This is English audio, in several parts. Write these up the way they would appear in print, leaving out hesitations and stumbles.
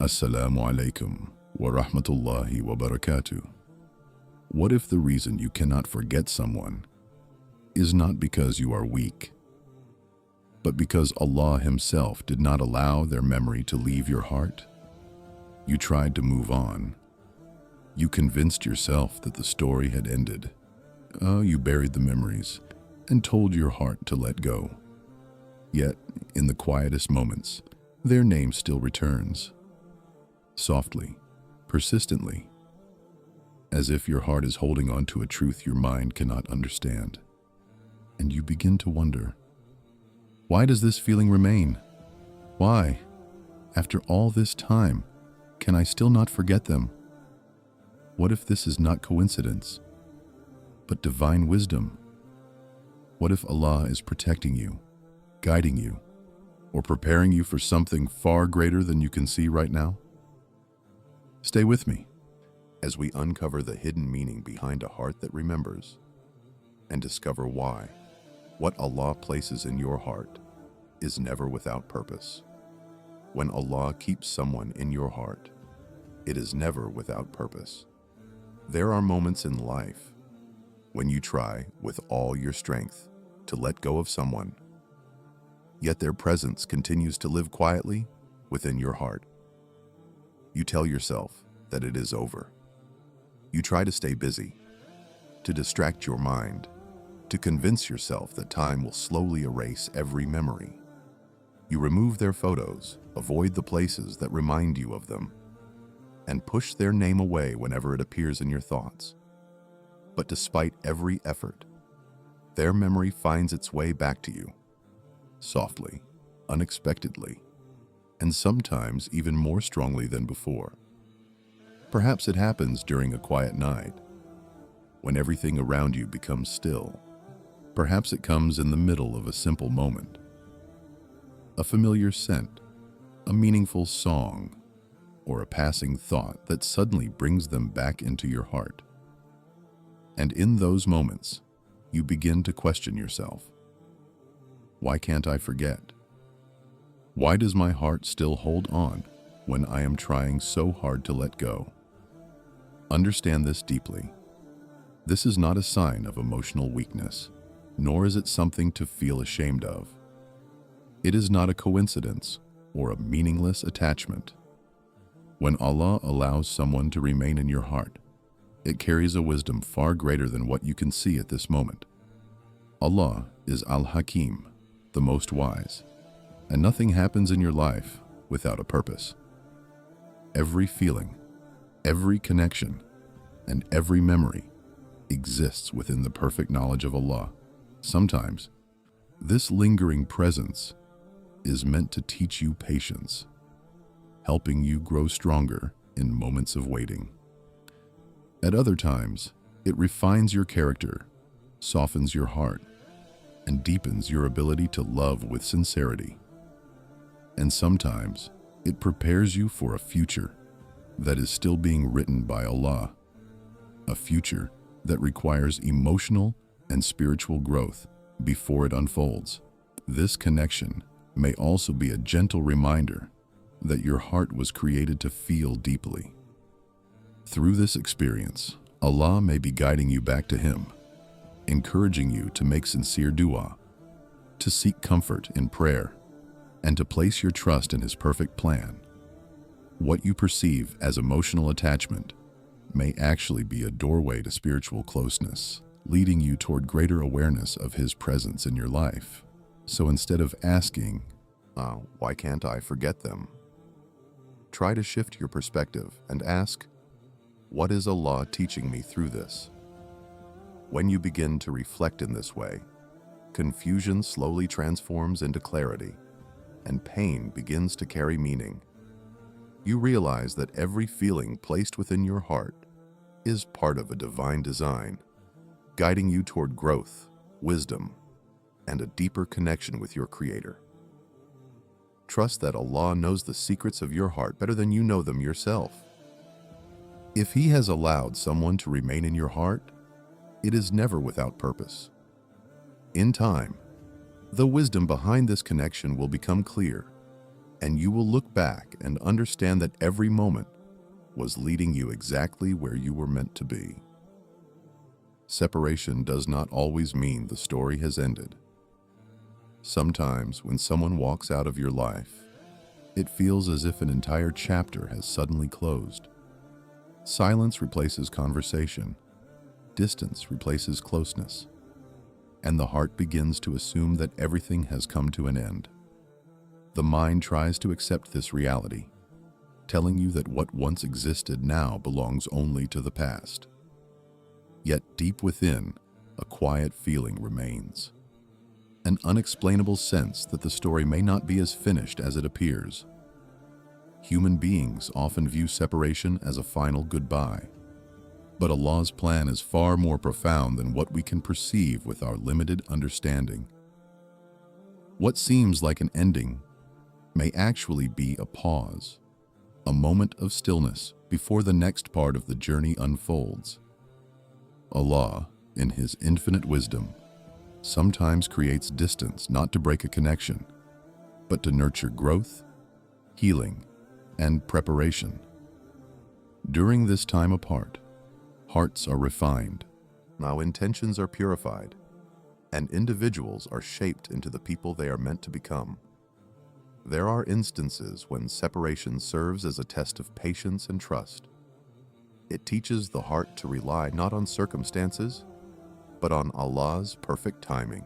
Assalamu alaikum wa rahmatullahi wa barakatuh. What if the reason you cannot forget someone is not because you are weak, but because Allah Himself did not allow their memory to leave your heart? You tried to move on. You convinced yourself that the story had ended. You buried the memories and told your heart to let go. Yet, in the quietest moments, their name still returns. Softly, persistently, as if your heart is holding on to a truth your mind cannot understand. And you begin to wonder, why does this feeling remain? Why, after all this time, can I still not forget them? What if this is not coincidence, but divine wisdom? What if Allah is protecting you, guiding you, or preparing you for something far greater than you can see right now? Stay with me as we uncover the hidden meaning behind a heart that remembers and discover why what Allah places in your heart is never without purpose. When Allah keeps someone in your heart, it is never without purpose. There are moments in life when you try with all your strength to let go of someone, yet their presence continues to live quietly within your heart. You tell yourself that it is over. You try to stay busy, to distract your mind, to convince yourself that time will slowly erase every memory. You remove their photos, avoid the places that remind you of them, and push their name away whenever it appears in your thoughts. But despite every effort, their memory finds its way back to you, softly, unexpectedly, and sometimes even more strongly than before. Perhaps it happens during a quiet night, when everything around you becomes still. Perhaps it comes in the middle of a simple moment. A familiar scent, a meaningful song, or a passing thought that suddenly brings them back into your heart. And in those moments, you begin to question yourself. Why can't I forget? Why does my heart still hold on when I am trying so hard to let go? Understand this deeply. This is not a sign of emotional weakness, nor is it something to feel ashamed of. It is not a coincidence or a meaningless attachment. When Allah allows someone to remain in your heart, it carries a wisdom far greater than what you can see at this moment. Allah is Al-Hakim, the Most Wise, and nothing happens in your life without a purpose. Every feeling, every connection, and every memory exists within the perfect knowledge of Allah. Sometimes, this lingering presence is meant to teach you patience, helping you grow stronger in moments of waiting. At other times, it refines your character, softens your heart, and deepens your ability to love with sincerity. And sometimes, it prepares you for a future that is still being written by Allah, a future that requires emotional and spiritual growth before it unfolds. This connection may also be a gentle reminder that your heart was created to feel deeply. Through this experience, Allah may be guiding you back to Him, encouraging you to make sincere dua, to seek comfort in prayer, and to place your trust in His perfect plan. What you perceive as emotional attachment may actually be a doorway to spiritual closeness, leading you toward greater awareness of His presence in your life. So instead of asking, why can't I forget them? Try to shift your perspective and ask, what is Allah teaching me through this? When you begin to reflect in this way, confusion slowly transforms into clarity, and pain begins to carry meaning. You realize that every feeling placed within your heart is part of a divine design, guiding you toward growth, wisdom, and a deeper connection with your Creator. Trust that Allah knows the secrets of your heart better than you know them yourself. If He has allowed someone to remain in your heart, it is never without purpose. In time, the wisdom behind this connection will become clear, And you will look back and understand that every moment was leading you exactly where you were meant to be. Separation does not always mean the story has ended. Sometimes, when someone walks out of your life, it feels as if an entire chapter has suddenly closed. Silence replaces conversation, distance replaces closeness, and the heart begins to assume that everything has come to an end. The mind tries to accept this reality, telling you that what once existed now belongs only to the past. Yet deep within, a quiet feeling remains. An unexplainable sense that the story may not be as finished as it appears. Human beings often view separation as a final goodbye, but Allah's plan is far more profound than what we can perceive with our limited understanding. What seems like an ending may actually be a pause, a moment of stillness before the next part of the journey unfolds. Allah, in His infinite wisdom, sometimes creates distance not to break a connection, but to nurture growth, healing, and preparation. During this time apart, hearts are refined, our intentions are purified, and individuals are shaped into the people they are meant to become. There are instances when separation serves as a test of patience and trust. It teaches the heart to rely not on circumstances, but on Allah's perfect timing.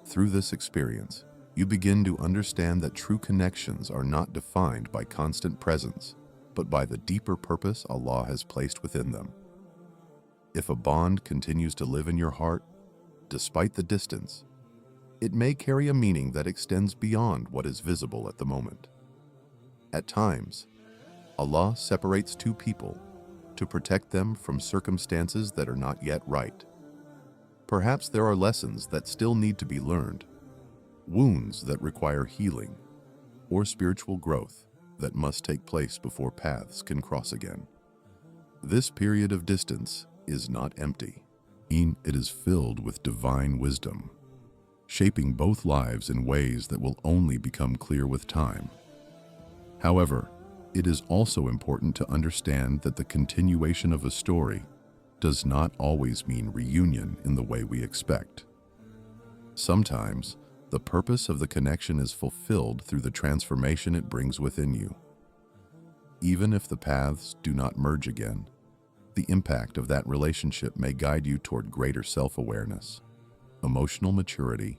Through this experience, you begin to understand that true connections are not defined by constant presence, but by the deeper purpose Allah has placed within them. If a bond continues to live in your heart, despite the distance, it may carry a meaning that extends beyond what is visible at the moment. At times, Allah separates two people to protect them from circumstances that are not yet right. Perhaps there are lessons that still need to be learned, wounds that require healing, or spiritual growth that must take place before paths can cross again. This period of distance is not empty. It is filled with divine wisdom, shaping both lives in ways that will only become clear with time. However, it is also important to understand that the continuation of a story does not always mean reunion in the way we expect. Sometimes, the purpose of the connection is fulfilled through the transformation it brings within you. Even if the paths do not merge again, the impact of that relationship may guide you toward greater self-awareness, emotional maturity,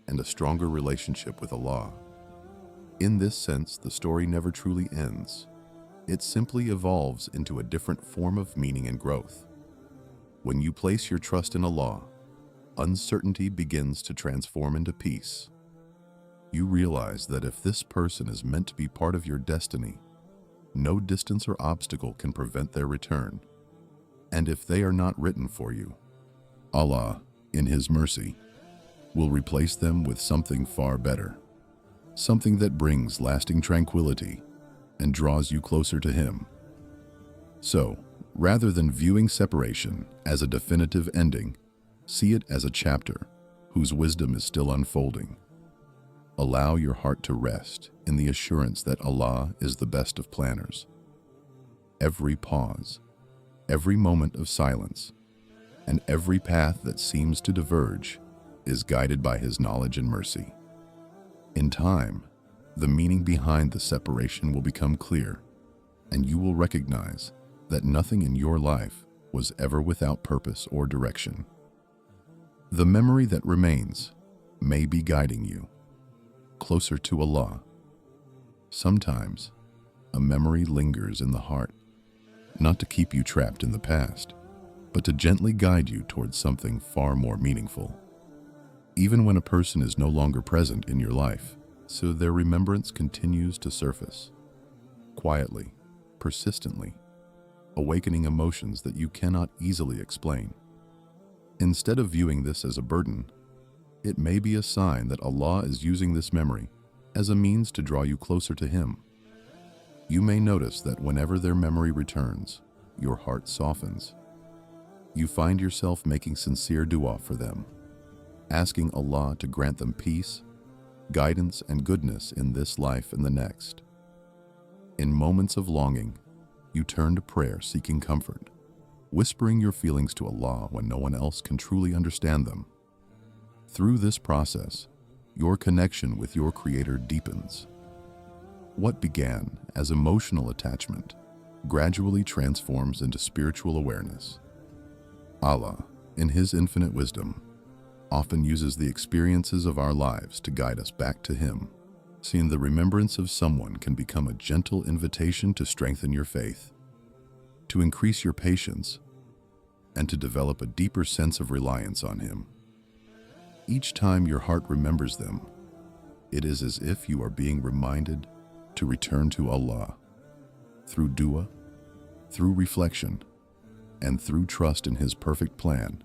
and a stronger relationship with Allah. In this sense, the story never truly ends. It simply evolves into a different form of meaning and growth. When you place your trust in Allah, uncertainty begins to transform into peace. You realize that if this person is meant to be part of your destiny, no distance or obstacle can prevent their return. And if they are not written for you, Allah, in His mercy, will replace them with something far better, something that brings lasting tranquility and draws you closer to Him. So, rather than viewing separation as a definitive ending, see it as a chapter whose wisdom is still unfolding. Allow your heart to rest in the assurance that Allah is the best of planners. Every pause, every moment of silence, and every path that seems to diverge is guided by His knowledge and mercy. In time, the meaning behind the separation will become clear, and you will recognize that nothing in your life was ever without purpose or direction. The memory that remains may be guiding you closer to Allah. Sometimes, a memory lingers in the heart, not to keep you trapped in the past, but to gently guide you towards something far more meaningful. Even when a person is no longer present in your life, so their remembrance continues to surface, quietly, persistently, awakening emotions that you cannot easily explain. Instead of viewing this as a burden, it may be a sign that Allah is using this memory as a means to draw you closer to Him. You may notice that whenever their memory returns, your heart softens. You find yourself making sincere dua for them, asking Allah to grant them peace, guidance, and goodness in this life and the next. In moments of longing, you turn to prayer seeking comfort, whispering your feelings to Allah when no one else can truly understand them. Through this process, your connection with your Creator deepens. What began as emotional attachment gradually transforms into spiritual awareness. Allah, in His infinite wisdom, often uses the experiences of our lives to guide us back to Him. Seeing the remembrance of someone can become a gentle invitation to strengthen your faith, to increase your patience, and to develop a deeper sense of reliance on Him. Each time your heart remembers them, it is as if you are being reminded to return to Allah through dua, through reflection, and through trust in His perfect plan.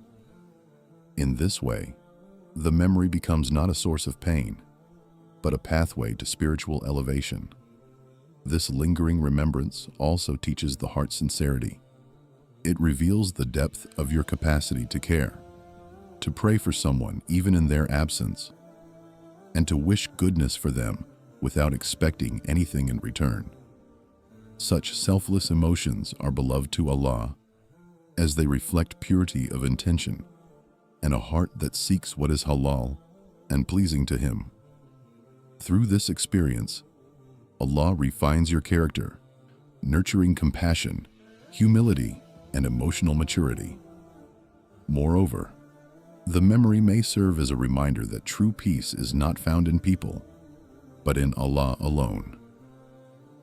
In this way, the memory becomes not a source of pain, but a pathway to spiritual elevation. This lingering remembrance also teaches the heart sincerity. It reveals the depth of your capacity to care, to pray for someone even in their absence, and to wish goodness for them without expecting anything in return. Such selfless emotions are beloved to Allah, as they reflect purity of intention and a heart that seeks what is halal and pleasing to Him. Through this experience, Allah refines your character, nurturing compassion, humility, and emotional maturity. Moreover, the memory may serve as a reminder that true peace is not found in people, but in Allah alone.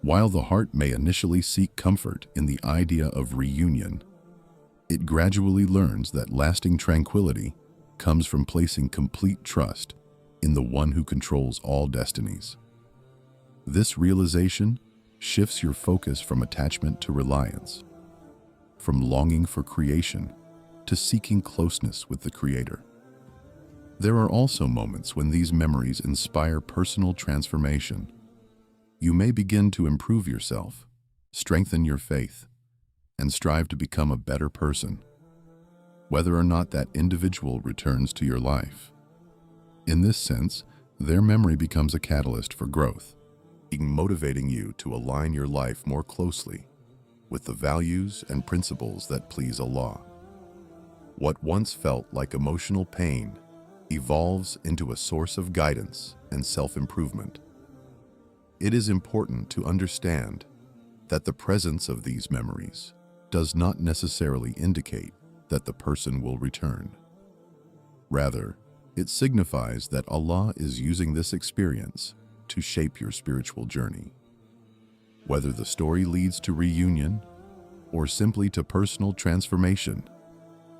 While the heart may initially seek comfort in the idea of reunion, it gradually learns that lasting tranquility comes from placing complete trust in the One who controls all destinies. This realization shifts your focus from attachment to reliance, from longing for creation to seeking closeness with the Creator. There are also moments when these memories inspire personal transformation. You may begin to improve yourself, strengthen your faith, and strive to become a better person, whether or not that individual returns to your life. In this sense, their memory becomes a catalyst for growth, motivating you to align your life more closely with the values and principles that please Allah. What once felt like emotional pain evolves into a source of guidance and self-improvement. It is important to understand that the presence of these memories does not necessarily indicate that the person will return. Rather, it signifies that Allah is using this experience to shape your spiritual journey. Whether the story leads to reunion or simply to personal transformation,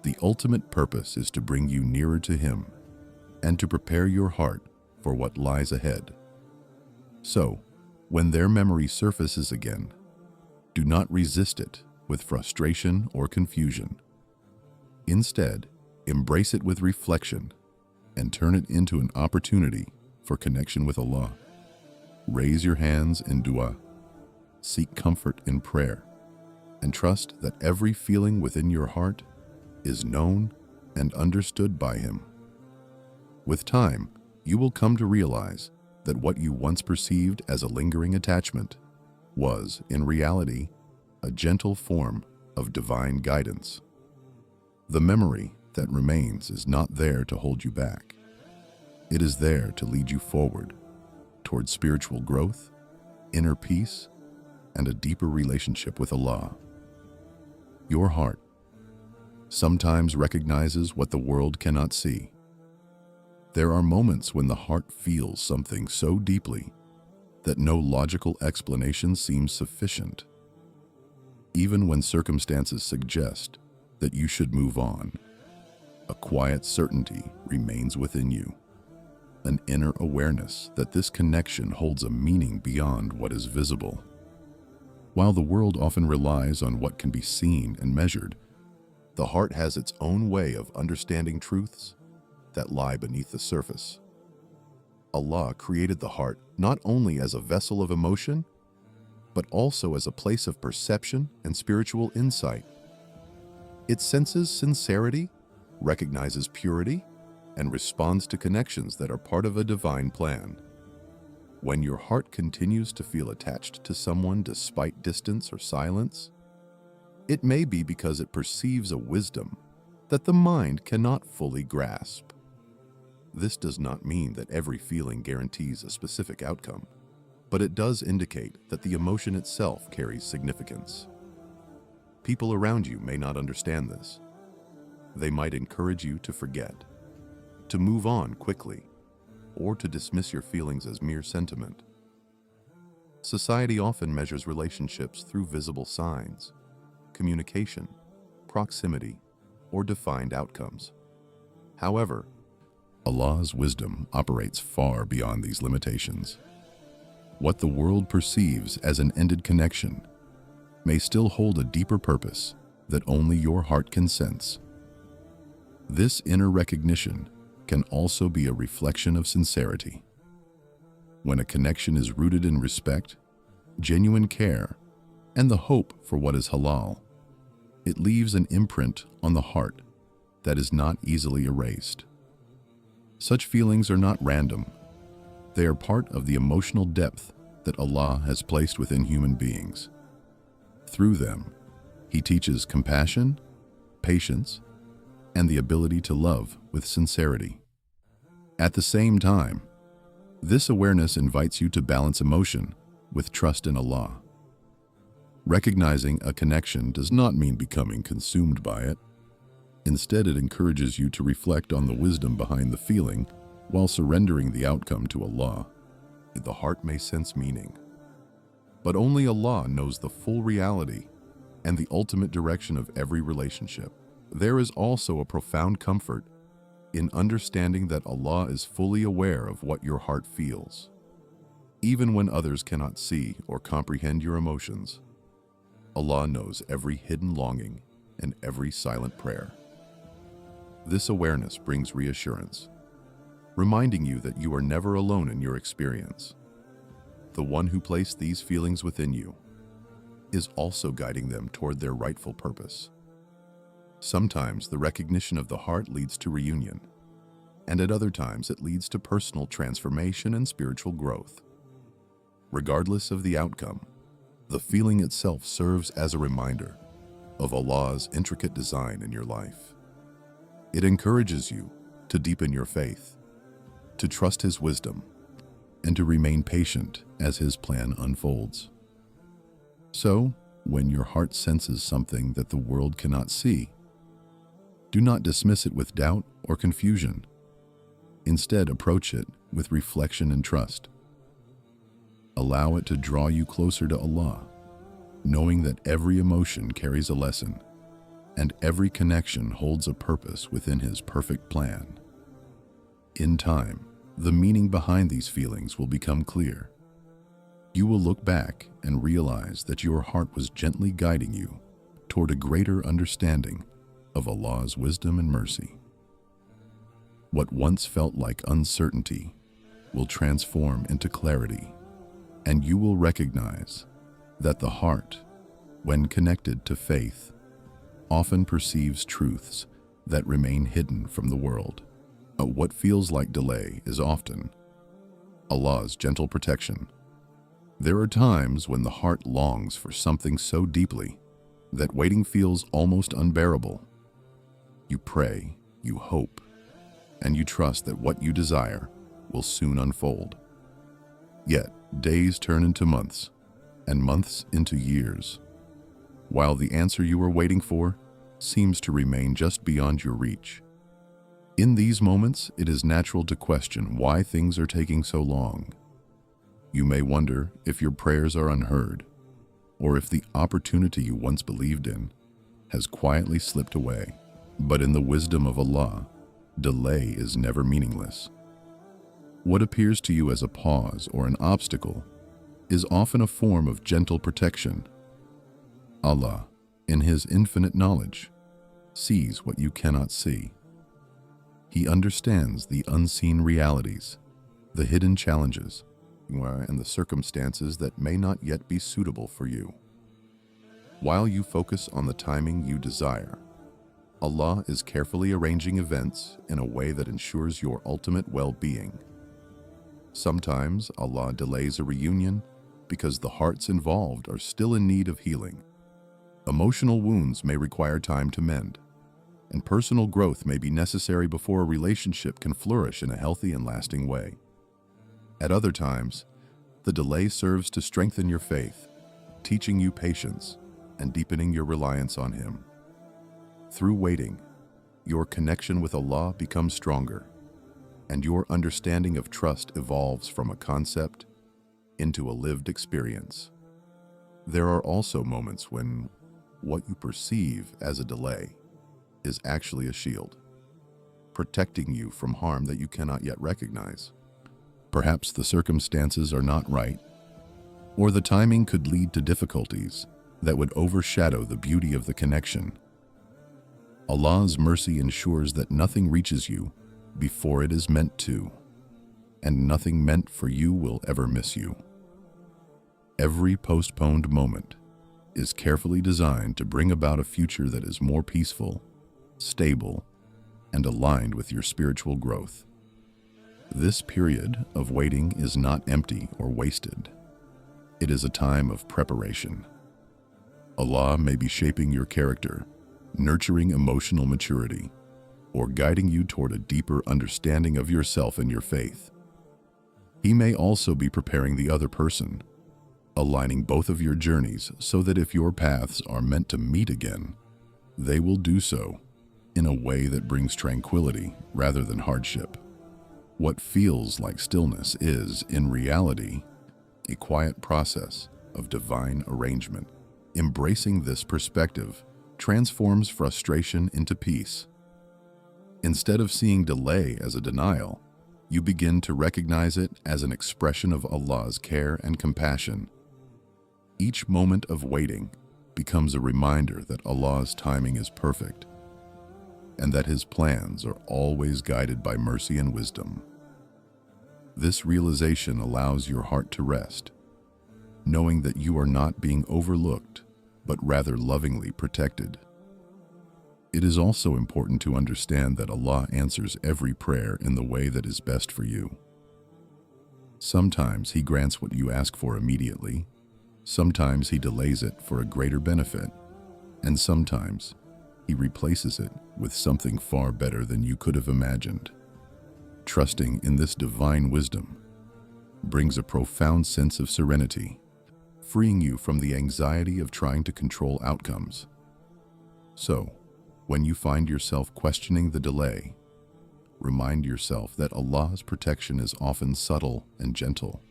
the ultimate purpose is to bring you nearer to Him and to prepare your heart for what lies ahead. So, when their memory surfaces again, do not resist it with frustration or confusion. Instead, embrace it with reflection and turn it into an opportunity for connection with Allah. Raise your hands in dua, seek comfort in prayer, and trust that every feeling within your heart is known and understood by Him. With time, you will come to realize that what you once perceived as a lingering attachment was, in reality, a gentle form of divine guidance. The memory that remains is not there to hold you back. It is there to lead you forward towards spiritual growth, inner peace, and a deeper relationship with Allah. Your heart sometimes recognizes what the world cannot see. There are moments when the heart feels something so deeply that no logical explanation seems sufficient. Even when circumstances suggest that you should move on, a quiet certainty remains within you, an inner awareness that this connection holds a meaning beyond what is visible. While the world often relies on what can be seen and measured, the heart has its own way of understanding truths that lie beneath the surface. Allah created the heart not only as a vessel of emotion, but also as a place of perception and spiritual insight. It senses sincerity, recognizes purity, and responds to connections that are part of a divine plan. When your heart continues to feel attached to someone despite distance or silence, it may be because it perceives a wisdom that the mind cannot fully grasp. This does not mean that every feeling guarantees a specific outcome, but it does indicate that the emotion itself carries significance. People around you may not understand this. They might encourage you to forget, to move on quickly, or to dismiss your feelings as mere sentiment. Society often measures relationships through visible signs, communication, proximity, or defined outcomes. However, Allah's wisdom operates far beyond these limitations. What the world perceives as an ended connection may still hold a deeper purpose that only your heart can sense. This inner recognition can also be a reflection of sincerity. When a connection is rooted in respect, genuine care, and the hope for what is halal, it leaves an imprint on the heart that is not easily erased. Such feelings are not random. They are part of the emotional depth that Allah has placed within human beings. Through them, He teaches compassion, patience, and the ability to love with sincerity. At the same time, this awareness invites you to balance emotion with trust in Allah. Recognizing a connection does not mean becoming consumed by it. Instead, it encourages you to reflect on the wisdom behind the feeling while surrendering the outcome to Allah. The heart may sense meaning, but only Allah knows the full reality and the ultimate direction of every relationship. There is also a profound comfort in understanding that Allah is fully aware of what your heart feels. Even when others cannot see or comprehend your emotions, Allah knows every hidden longing and every silent prayer. This awareness brings reassurance, reminding you that you are never alone in your experience. The one who placed these feelings within you is also guiding them toward their rightful purpose. Sometimes the recognition of the heart leads to reunion, and at other times it leads to personal transformation and spiritual growth. Regardless of the outcome, the feeling itself serves as a reminder of Allah's intricate design in your life. It encourages you to deepen your faith, to trust His wisdom, and to remain patient as His plan unfolds. So, when your heart senses something that the world cannot see, do not dismiss it with doubt or confusion. Instead, approach it with reflection and trust. Allow it to draw you closer to Allah, knowing that every emotion carries a lesson, and every connection holds a purpose within His perfect plan. In time, the meaning behind these feelings will become clear. You will look back and realize that your heart was gently guiding you toward a greater understanding of Allah's wisdom and mercy. What once felt like uncertainty will transform into clarity, and you will recognize that the heart, when connected to faith, often perceives truths that remain hidden from the world. What feels like delay is often Allah's gentle protection. There are times when the heart longs for something so deeply that waiting feels almost unbearable. You pray, you hope, and you trust that what you desire will soon unfold. Yet, days turn into months, and months into years, while the answer you are waiting for seems to remain just beyond your reach. In these moments, it is natural to question why things are taking so long. You may wonder if your prayers are unheard, or if the opportunity you once believed in has quietly slipped away. But in the wisdom of Allah, delay is never meaningless. What appears to you as a pause or an obstacle is often a form of gentle protection. Allah, in His infinite knowledge, sees what you cannot see. He understands the unseen realities, the hidden challenges, and the circumstances that may not yet be suitable for you. While you focus on the timing you desire, Allah is carefully arranging events in a way that ensures your ultimate well-being. Sometimes Allah delays a reunion because the hearts involved are still in need of healing. Emotional wounds may require time to mend, and personal growth may be necessary before a relationship can flourish in a healthy and lasting way. At other times, the delay serves to strengthen your faith, teaching you patience and deepening your reliance on Him. Through waiting, your connection with Allah becomes stronger, and your understanding of trust evolves from a concept into a lived experience. There are also moments when what you perceive as a delay is actually a shield, protecting you from harm that you cannot yet recognize. Perhaps the circumstances are not right, or the timing could lead to difficulties that would overshadow the beauty of the connection. Allah's mercy ensures that nothing reaches you before it is meant to, and nothing meant for you will ever miss you. Every postponed moment is carefully designed to bring about a future that is more peaceful, stable, and aligned with your spiritual growth. This period of waiting is not empty or wasted. It is a time of preparation. Allah may be shaping your character, nurturing emotional maturity, or guiding you toward a deeper understanding of yourself and your faith. He may also be preparing the other person, aligning both of your journeys so that if your paths are meant to meet again, they will do so in a way that brings tranquility rather than hardship. What feels like stillness is, in reality, a quiet process of divine arrangement. Embracing this perspective transforms frustration into peace. Instead of seeing delay as a denial, you begin to recognize it as an expression of Allah's care and compassion. Each moment of waiting becomes a reminder that Allah's timing is perfect, and that His plans are always guided by mercy and wisdom. This realization allows your heart to rest, knowing that you are not being overlooked, but rather lovingly protected. It is also important to understand that Allah answers every prayer in the way that is best for you. Sometimes He grants what you ask for immediately, sometimes He delays it for a greater benefit, and sometimes He replaces it with something far better than you could have imagined. Trusting in this divine wisdom brings a profound sense of serenity, freeing you from the anxiety of trying to control outcomes. So, when you find yourself questioning the delay, remind yourself that Allah's protection is often subtle and gentle.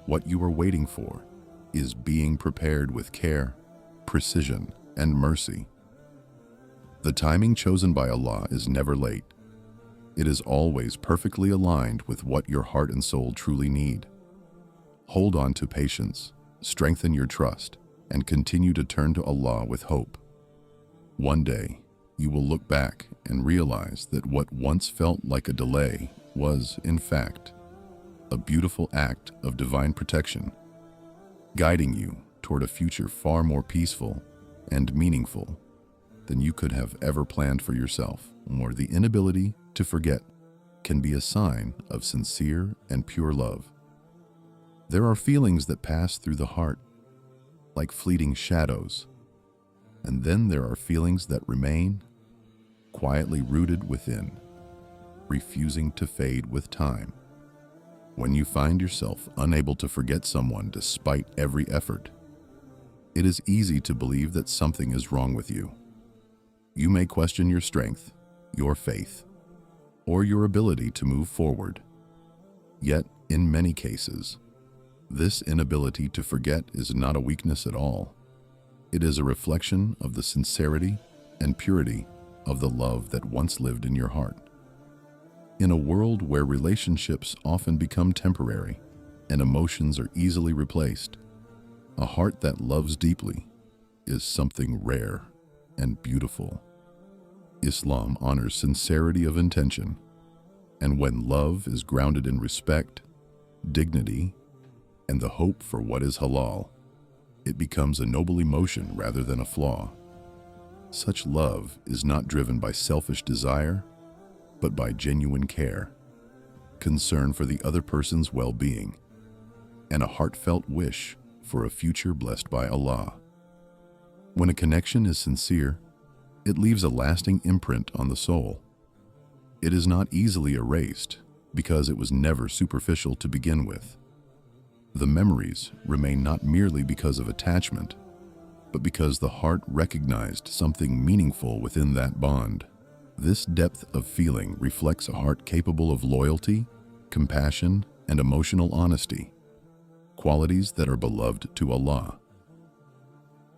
What you are waiting for is being prepared with care, precision, and mercy. The timing chosen by Allah is never late. It is always perfectly aligned with what your heart and soul truly need. Hold on to patience, strengthen your trust, and continue to turn to Allah with hope. One day, you will look back and realize that what once felt like a delay was, in fact, a beautiful act of divine protection, guiding you toward a future far more peaceful and meaningful than you could have ever planned for yourself. Or the inability to forget can be a sign of sincere and pure love. There are feelings that pass through the heart, like fleeting shadows, and then there are feelings that remain, quietly rooted within, refusing to fade with time. When you find yourself unable to forget someone despite every effort, it is easy to believe that something is wrong with you. You may question your strength, your faith, or your ability to move forward. Yet, in many cases, this inability to forget is not a weakness at all. It is a reflection of the sincerity and purity of the love that once lived in your heart. In a world where relationships often become temporary and emotions are easily replaced, a heart that loves deeply is something rare and beautiful. Islam honors sincerity of intention, and when love is grounded in respect, dignity, and the hope for what is halal, it becomes a noble emotion rather than a flaw. Such love is not driven by selfish desire, but by genuine care, concern for the other person's well-being, and a heartfelt wish for a future blessed by Allah. When a connection is sincere, it leaves a lasting imprint on the soul. It is not easily erased because it was never superficial to begin with. The memories remain not merely because of attachment, but because the heart recognized something meaningful within that bond. This depth of feeling reflects a heart capable of loyalty, compassion, and emotional honesty, qualities that are beloved to Allah.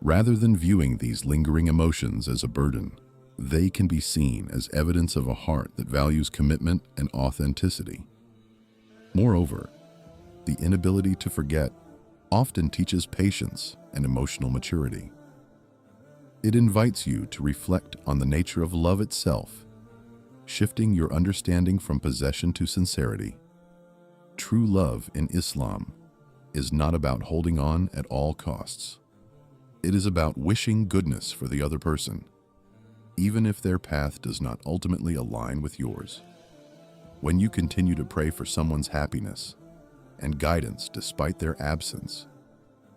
Rather than viewing these lingering emotions as a burden, they can be seen as evidence of a heart that values commitment and authenticity. Moreover, the inability to forget often teaches patience and emotional maturity. It invites you to reflect on the nature of love itself, shifting your understanding from possession to sincerity. True love in Islam is not about holding on at all costs. It is about wishing goodness for the other person, even if their path does not ultimately align with yours. When you continue to pray for someone's happiness and guidance despite their absence,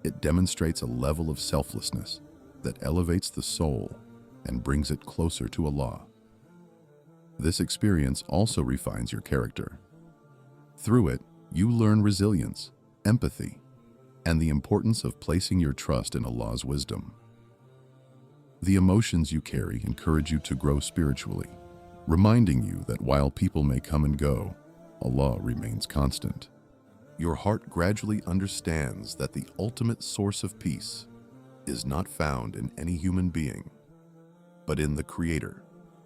it demonstrates a level of selflessness that elevates the soul and brings it closer to Allah. This experience also refines your character. Through it, you learn resilience, empathy, and the importance of placing your trust in Allah's wisdom. The emotions you carry encourage you to grow spiritually, reminding you that while people may come and go, Allah remains constant. Your heart gradually understands that the ultimate source of peace is not found in any human being, but in the Creator,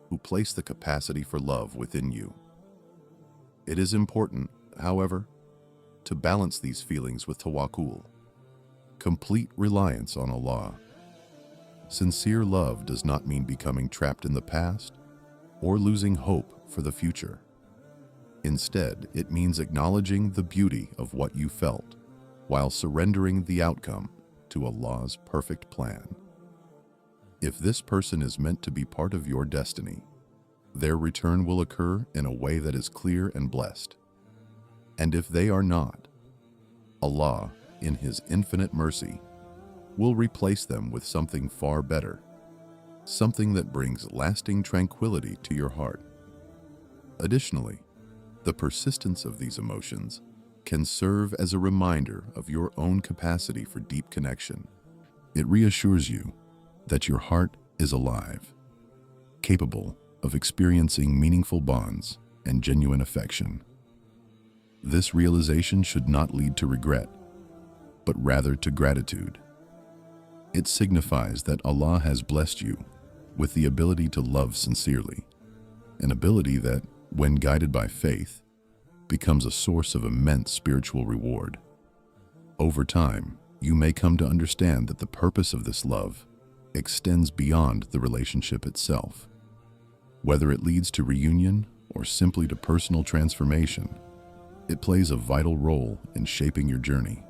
who placed the capacity for love within you. It is important, however, to balance these feelings with tawakkul, complete reliance on Allah. Sincere love does not mean becoming trapped in the past or losing hope for the future. Instead, it means acknowledging the beauty of what you felt while surrendering the outcome to Allah's perfect plan. If this person is meant to be part of your destiny, their return will occur in a way that is clear and blessed. And if they are not, Allah, in His infinite mercy, will replace them with something far better, something that brings lasting tranquility to your heart. Additionally, the persistence of these emotions can serve as a reminder of your own capacity for deep connection. It reassures you that your heart is alive, capable of experiencing meaningful bonds and genuine affection. This realization should not lead to regret, but rather to gratitude. It signifies that Allah has blessed you with the ability to love sincerely, an ability that, when guided by faith, becomes a source of immense spiritual reward. Over time, you may come to understand that the purpose of this love extends beyond the relationship itself. Whether it leads to reunion or simply to personal transformation, it plays a vital role in shaping your journey.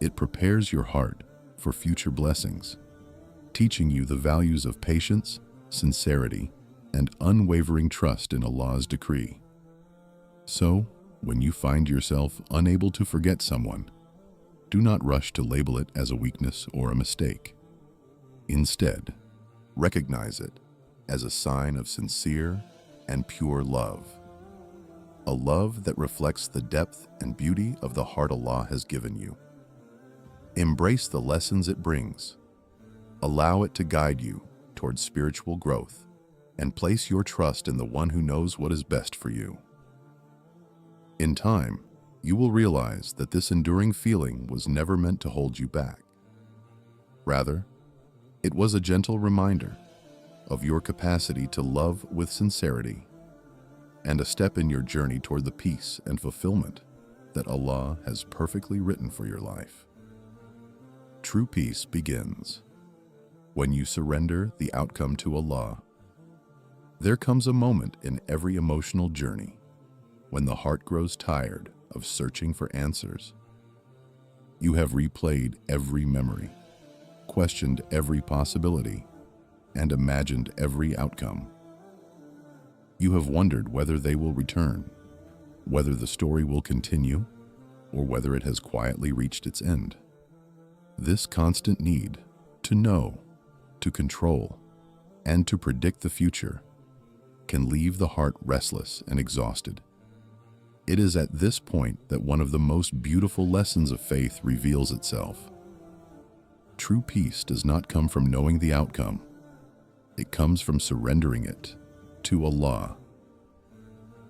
It prepares your heart for future blessings, teaching you the values of patience, sincerity, and unwavering trust in Allah's decree. So, when you find yourself unable to forget someone, do not rush to label it as a weakness or a mistake. Instead, recognize it as a sign of sincere and pure love, a love that reflects the depth and beauty of the heart Allah has given you. Embrace the lessons it brings. Allow it to guide you towards spiritual growth, and place your trust in the one who knows what is best for you. In time, you will realize that this enduring feeling was never meant to hold you back. Rather, it was a gentle reminder of your capacity to love with sincerity and a step in your journey toward the peace and fulfillment that Allah has perfectly written for your life. True peace begins when you surrender the outcome to Allah. There comes a moment in every emotional journey when the heart grows tired of searching for answers. You have replayed every memory, questioned every possibility, and imagined every outcome. You have wondered whether they will return, whether the story will continue or whether it has quietly reached its end. This constant need to know, to control, and to predict the future can leave the heart restless and exhausted. It is at this point that one of the most beautiful lessons of faith reveals itself. True peace does not come from knowing the outcome. It comes from surrendering it to Allah.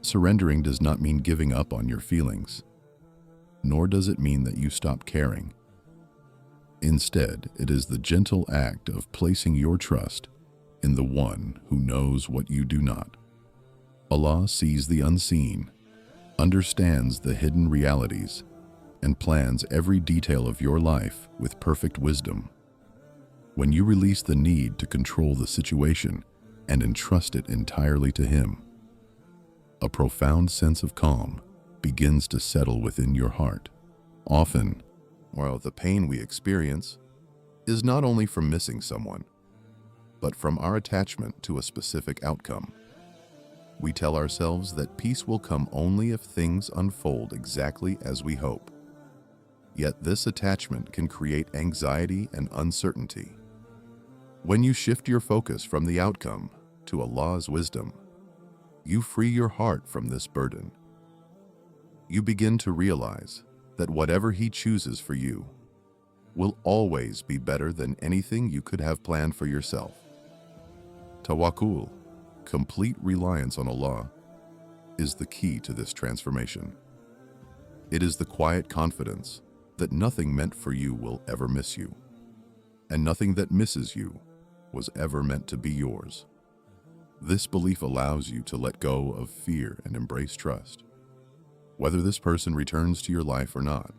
Surrendering does not mean giving up on your feelings, nor does it mean that you stop caring. Instead, it is the gentle act of placing your trust in the one who knows what you do not. Allah sees the unseen, understands the hidden realities, and plans every detail of your life with perfect wisdom. When you release the need to control the situation and entrust it entirely to Him, a profound sense of calm begins to settle within your heart. Often, while the pain we experience is not only from missing someone, but from our attachment to a specific outcome. We tell ourselves that peace will come only if things unfold exactly as we hope. Yet this attachment can create anxiety and uncertainty. When you shift your focus from the outcome to Allah's wisdom, you free your heart from this burden. You begin to realize that whatever He chooses for you will always be better than anything you could have planned for yourself. Tawakkul, complete reliance on Allah, is the key to this transformation. It is the quiet confidence that nothing meant for you will ever miss you, and nothing that misses you was ever meant to be yours. This belief allows you to let go of fear and embrace trust. Whether this person returns to your life or not,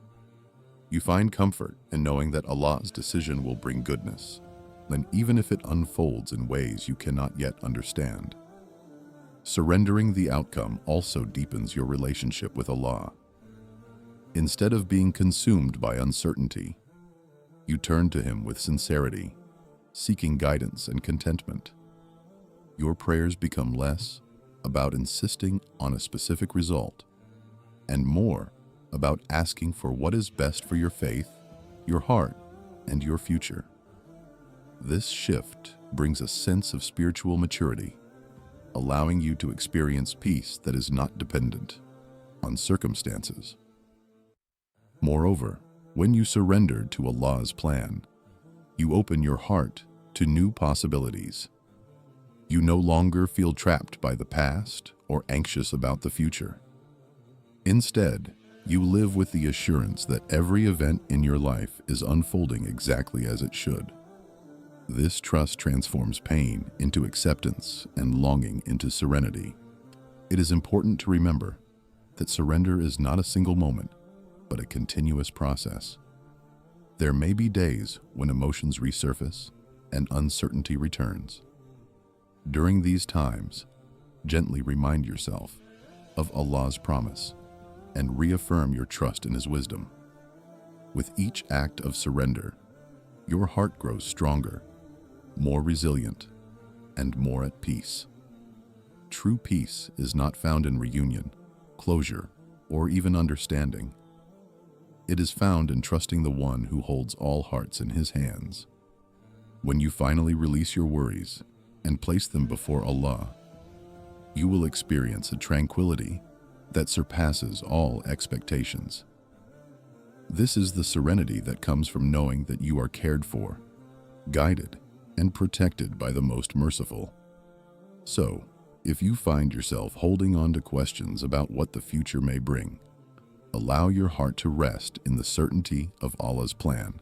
you find comfort in knowing that Allah's decision will bring goodness, and even if it unfolds in ways you cannot yet understand. Surrendering the outcome also deepens your relationship with Allah. Instead of being consumed by uncertainty, you turn to Him with sincerity, seeking guidance and contentment. Your prayers become less about insisting on a specific result and more about asking for what is best for your faith, your heart, and your future. This shift brings a sense of spiritual maturity, allowing you to experience peace that is not dependent on circumstances. Moreover, when you surrender to Allah's plan, you open your heart to new possibilities. You no longer feel trapped by the past or anxious about the future. Instead, you live with the assurance that every event in your life is unfolding exactly as it should. This trust transforms pain into acceptance and longing into serenity. It is important to remember that surrender is not a single moment, but a continuous process. There may be days when emotions resurface and uncertainty returns. During these times, gently remind yourself of Allah's promise and reaffirm your trust in His wisdom. With each act of surrender, your heart grows stronger, more resilient, and more at peace. True peace is not found in reunion, closure, or even understanding. It is found in trusting the one who holds all hearts in His hands. When you finally release your worries and place them before Allah, you will experience a tranquility that surpasses all expectations. This is the serenity that comes from knowing that you are cared for, guided, and protected by the Most Merciful. So, if you find yourself holding on to questions about what the future may bring, allow your heart to rest in the certainty of Allah's plan.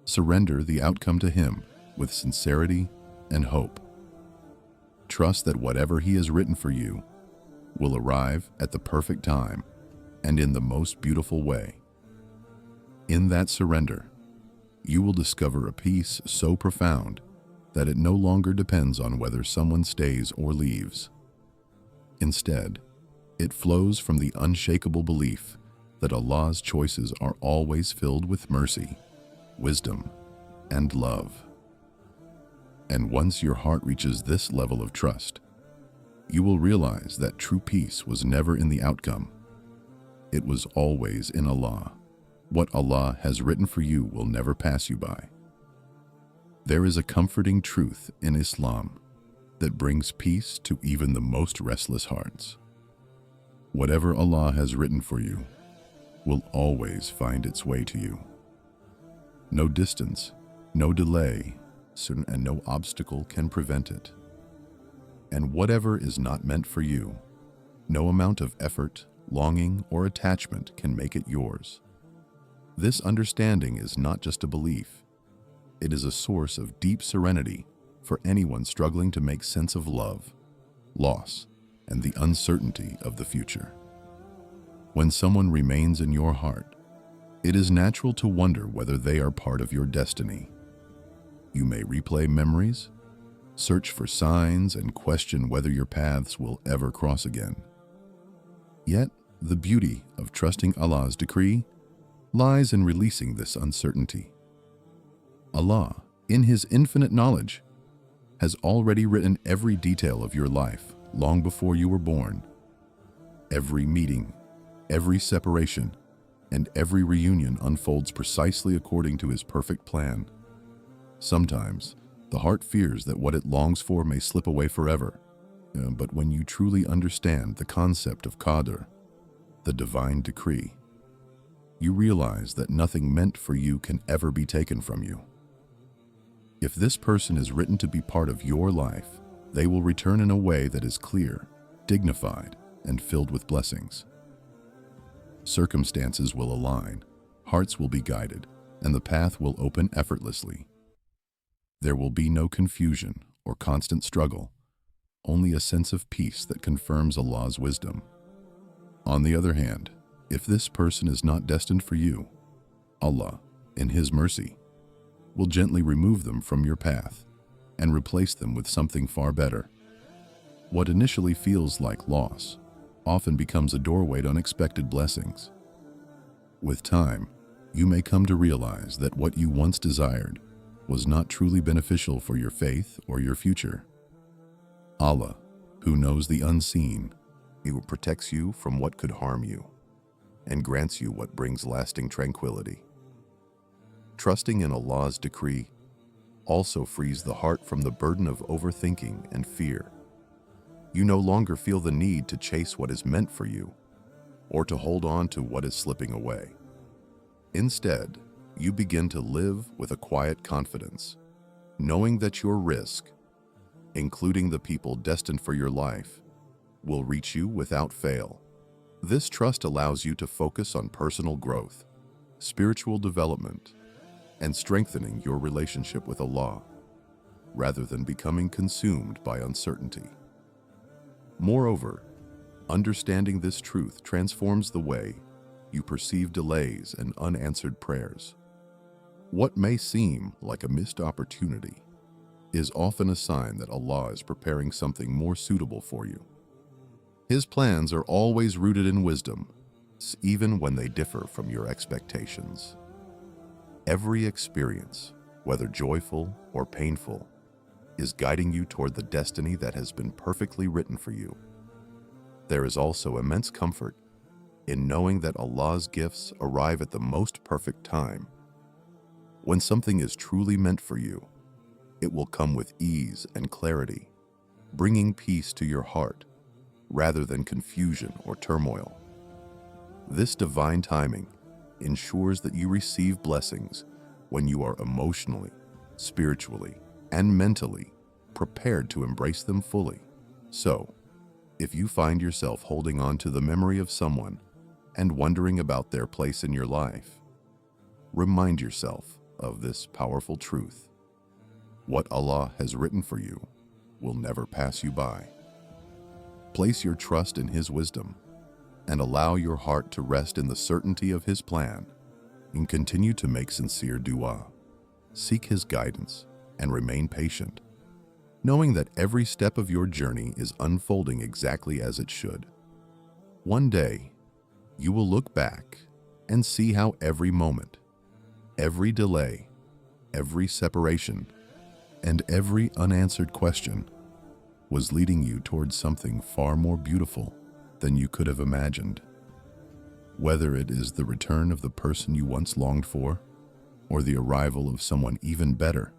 Surrender the outcome to Him with sincerity and hope. Trust that whatever He has written for you will arrive at the perfect time and in the most beautiful way. In that surrender, you will discover a peace so profound that it no longer depends on whether someone stays or leaves. Instead, it flows from the unshakable belief that Allah's choices are always filled with mercy, wisdom, and love. And once your heart reaches this level of trust, you will realize that true peace was never in the outcome, it was always in Allah. What Allah has written for you will never pass you by. There is a comforting truth in Islam that brings peace to even the most restless hearts. Whatever Allah has written for you will always find its way to you. No distance, no delay, and no obstacle can prevent it. And whatever is not meant for you, no amount of effort, longing, or attachment can make it yours. This understanding is not just a belief. It is a source of deep serenity for anyone struggling to make sense of love, loss, and the uncertainty of the future. When someone remains in your heart, it is natural to wonder whether they are part of your destiny. You may replay memories, search for signs, and question whether your paths will ever cross again. Yet, the beauty of trusting Allah's decree lies in releasing this uncertainty. Allah, in His infinite knowledge, has already written every detail of your life long before you were born. Every meeting, every separation, and every reunion unfolds precisely according to His perfect plan. Sometimes, the heart fears that what it longs for may slip away forever. But when you truly understand the concept of Qadr, the divine decree, you realize that nothing meant for you can ever be taken from you. If this person is written to be part of your life, they will return in a way that is clear, dignified, and filled with blessings. Circumstances will align, hearts will be guided, and the path will open effortlessly. There will be no confusion or constant struggle, only a sense of peace that confirms Allah's wisdom. On the other hand, if this person is not destined for you, Allah, in His mercy, will gently remove them from your path and replace them with something far better. What initially feels like loss often becomes a doorway to unexpected blessings. With time, you may come to realize that what you once desired was not truly beneficial for your faith or your future. Allah, who knows the unseen, He protects you from what could harm you and grants you what brings lasting tranquility. Trusting in Allah's decree also frees the heart from the burden of overthinking and fear. You no longer feel the need to chase what is meant for you or to hold on to what is slipping away. Instead, you begin to live with a quiet confidence, knowing that your risk, including the people destined for your life, will reach you without fail. This trust allows you to focus on personal growth, spiritual development, and strengthening your relationship with Allah, rather than becoming consumed by uncertainty. Moreover, understanding this truth transforms the way you perceive delays and unanswered prayers. What may seem like a missed opportunity is often a sign that Allah is preparing something more suitable for you. His plans are always rooted in wisdom, even when they differ from your expectations. Every experience, whether joyful or painful, is guiding you toward the destiny that has been perfectly written for you. There is also immense comfort in knowing that Allah's gifts arrive at the most perfect time. When something is truly meant for you, it will come with ease and clarity, bringing peace to your heart rather than confusion or turmoil. This divine timing ensures that you receive blessings when you are emotionally, spiritually, and mentally prepared to embrace them fully. So, if you find yourself holding on to the memory of someone and wondering about their place in your life, remind yourself of this powerful truth. What Allah has written for you will never pass you by. Place your trust in His wisdom and allow your heart to rest in the certainty of His plan, and continue to make sincere dua. Seek His guidance and remain patient, knowing that every step of your journey is unfolding exactly as it should. One day, you will look back and see how every moment, every delay, every separation, and every unanswered question was leading you towards something far more beautiful than you could have imagined. Whether it is the return of the person you once longed for, or the arrival of someone even better,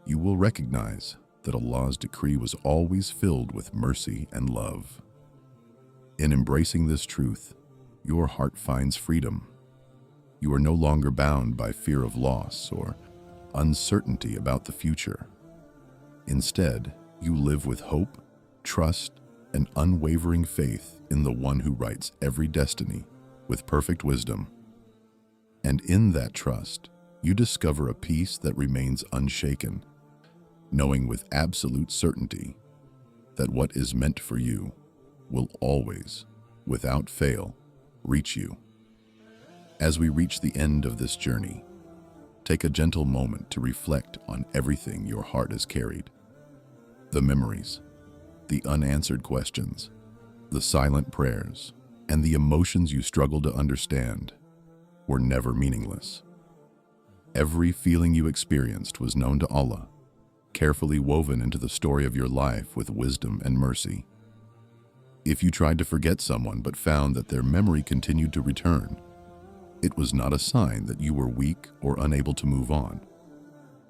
you will recognize that Allah's decree was always filled with mercy and love. In embracing this truth, your heart finds freedom. You are no longer bound by fear of loss or uncertainty about the future. Instead, you live with hope, trust, and unwavering faith in the one who writes every destiny with perfect wisdom. And in that trust, you discover a peace that remains unshaken, knowing with absolute certainty that what is meant for you will always, without fail, reach you. As we reach the end of this journey, take a gentle moment to reflect on everything your heart has carried. The memories, the unanswered questions, the silent prayers, and the emotions you struggle to understand were never meaningless. Every feeling you experienced was known to Allah, carefully woven into the story of your life with wisdom and mercy. If you tried to forget someone but found that their memory continued to return, it was not a sign that you were weak or unable to move on.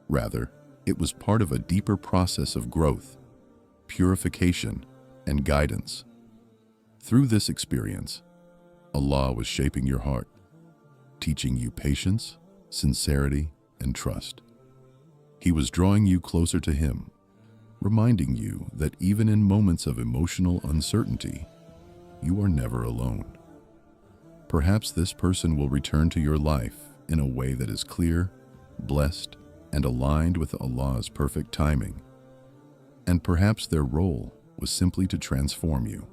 Rather, it was part of a deeper process of growth, purification, and guidance. Through this experience, Allah was shaping your heart, teaching you patience, sincerity, and trust. He was drawing you closer to Him, reminding you that even in moments of emotional uncertainty, you are never alone. Perhaps this person will return to your life in a way that is clear, blessed, and aligned with Allah's perfect timing. And perhaps their role was simply to transform you,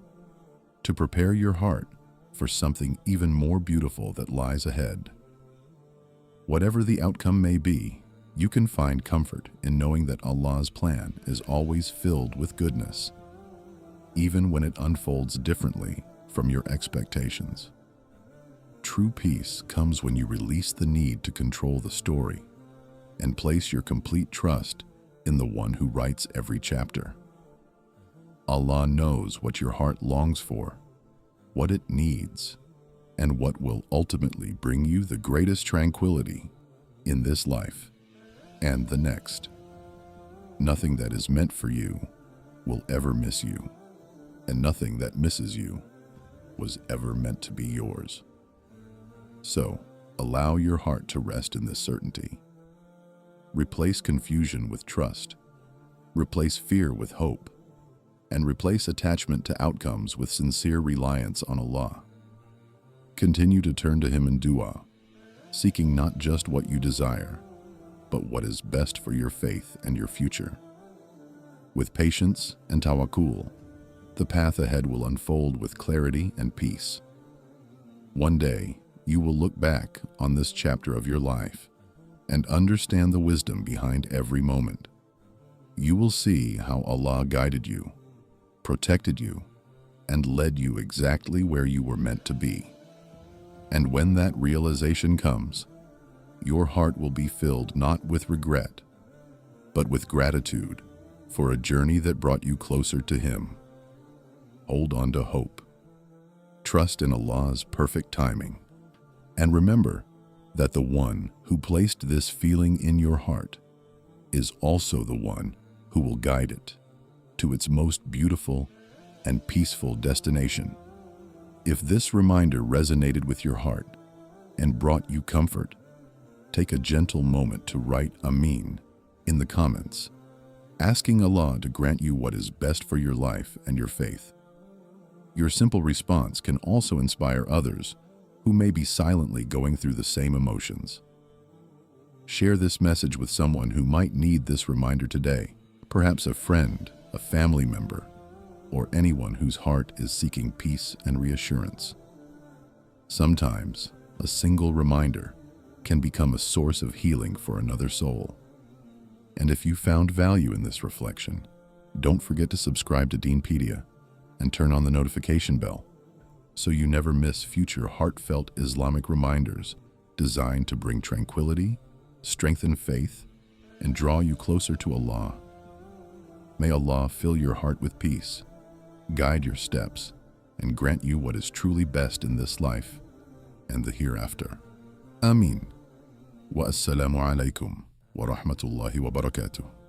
to prepare your heart for something even more beautiful that lies ahead. Whatever the outcome may be, you can find comfort in knowing that Allah's plan is always filled with goodness, even when it unfolds differently from your expectations. True peace comes when you release the need to control the story and place your complete trust in the one who writes every chapter. Allah knows what your heart longs for, what it needs, and what will ultimately bring you the greatest tranquility in this life and the next. Nothing that is meant for you will ever miss you, and nothing that misses you was ever meant to be yours. So, allow your heart to rest in this certainty. Replace confusion with trust, replace fear with hope, and replace attachment to outcomes with sincere reliance on Allah. Continue to turn to Him in dua, seeking not just what you desire, but what is best for your faith and your future. With patience and tawakkul, the path ahead will unfold with clarity and peace. One day, you will look back on this chapter of your life and understand the wisdom behind every moment. You will see how Allah guided you, protected you, and led you exactly where you were meant to be. And when that realization comes, your heart will be filled not with regret, but with gratitude for a journey that brought you closer to Him. Hold on to hope. Trust in Allah's perfect timing. And remember that the one who placed this feeling in your heart is also the one who will guide it to its most beautiful and peaceful destination. If this reminder resonated with your heart and brought you comfort, take a gentle moment to write Ameen in the comments, asking Allah to grant you what is best for your life and your faith. Your simple response can also inspire others who may be silently going through the same emotions. Share this message with someone who might need this reminder today, perhaps a friend, a family member, or anyone whose heart is seeking peace and reassurance. Sometimes, a single reminder can become a source of healing for another soul. And if you found value in this reflection, don't forget to subscribe to Deenpedia and turn on the notification bell so you never miss future heartfelt Islamic reminders designed to bring tranquility, strengthen faith, and draw you closer to Allah. May Allah fill your heart with peace, guide your steps, and grant you what is truly best in this life and the hereafter. Ameen. Wa assalamu alaikum wa rahmatullahi wa barakatuh.